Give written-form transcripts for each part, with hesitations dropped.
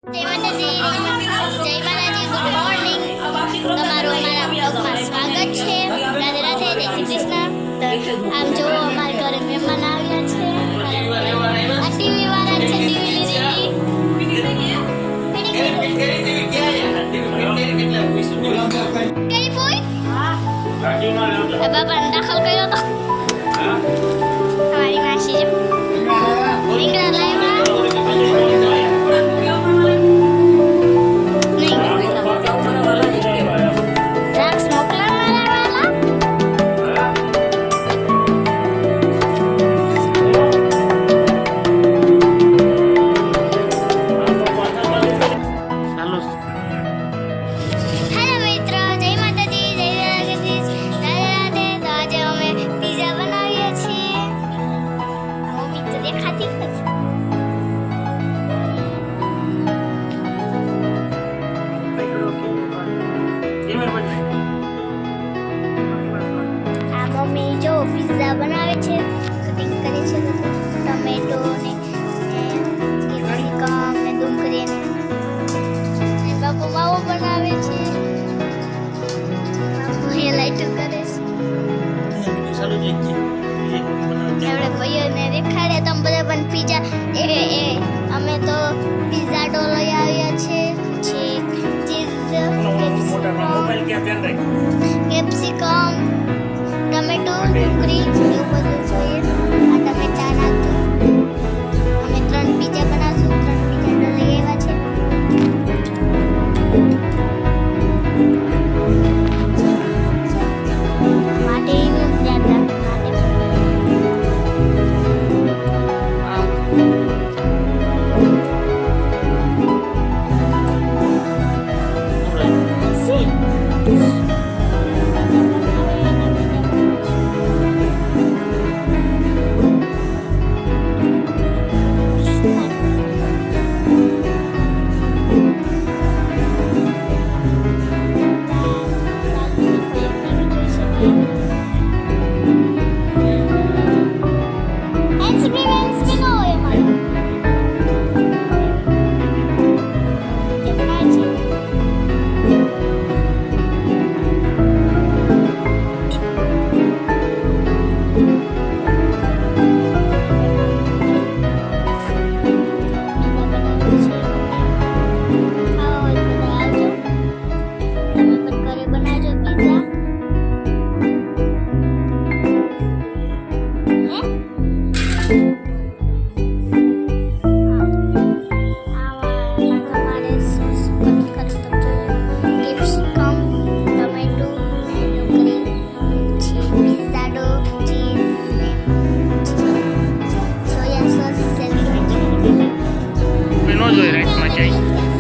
જય માતાજી, good morning. તમારું અમારા બ્લોગમાં સ્વાગત છે. રાધે રાધે, જય શ્રી કૃષ્ણ. આમ જો અમારા ઘરે મહેમાન આવ્યા છે. આ ટીવી વાળા છે, ટીવી લીધી. કેરી ફોઈ? બાપાને દાખલ કર્યો તો. અમારી માસી છે. રીંગણા લાવ્યા. મમ્મી જો પિઝા બનાવે છે, કટિંગ કરે છે ટમેટો ને કેપ્સિકમ ને ડુંગળી ને બાપુ માવો બનાવે છે. બાપુ એ લાઈટ કરે છે. આપણે ભાઈઓને દેખાડે તો બધા પણ પિઝા અમે તો પિઝા ડો લઈ આવ્યા છે. કેપ્સિકમ ટમેટો ડુંગળી એવું બધું જોઈએ. આ ટમેટા નાખું. અમે 3 પિઝા બનાવશું. 3 પિઝા લઈ આવ્યા છે. માટે યાદ રાખ.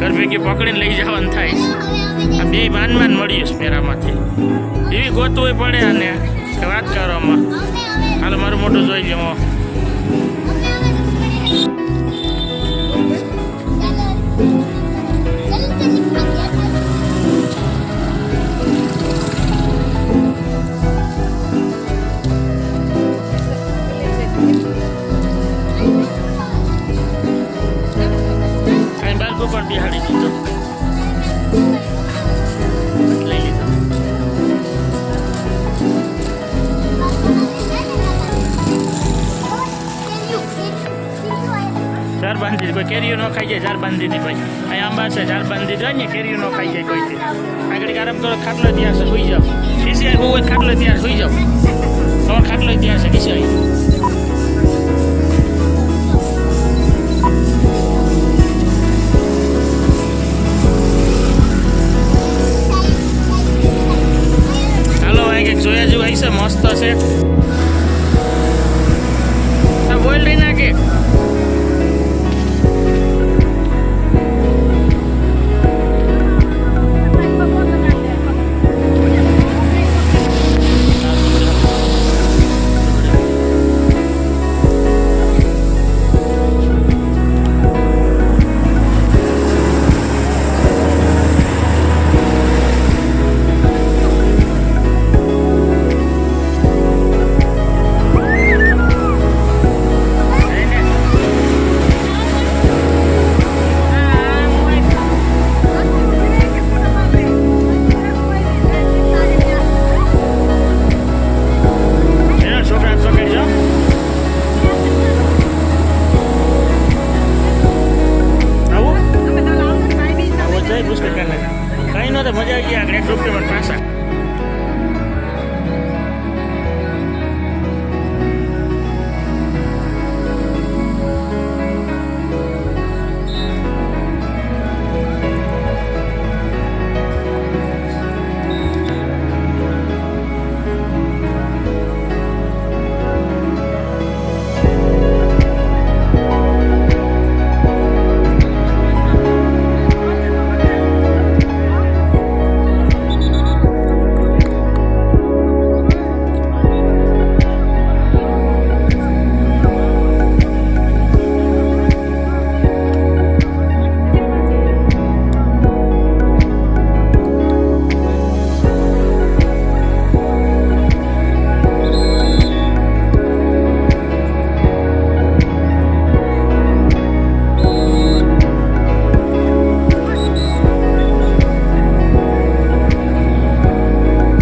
ઘર ભેગી પકડીને લઈ જવાનું થાય. આ બે માન મળીએ મેરામાંથી એવી ગોતવું પડે. અને વાત કરવામાં હાલ મારું મોટું જોઈ ગયો. બાળકો પણ બિહાડી દીધો, લઈ લીધો. ઝાર બાંધી દીધી. કોઈ કેરીઓ ન ખાઈ જાય, ઝાર બાંધી દીધી. ભાઈ અહીં આંબા છે, ઝાર બાંધી દીધો ને કેરીઓ ન ખાઈ જાય કોઈથી. આગળ આરામ કરો. ખાટલો ત્યાં છે, સુઈ જાઓ. કિસિયા બહુ હોય ખાટલો ત્યાં સુઈ જાઓ. તમારો ખાટલો ત્યાં છે કિસિયા. જોયા જેવું આવી છે, મસ્ત છે. બોલ રહી નાખે. મજા આવી ગઈ. આગળ એક ડોક્યુમેન્ટ પાછા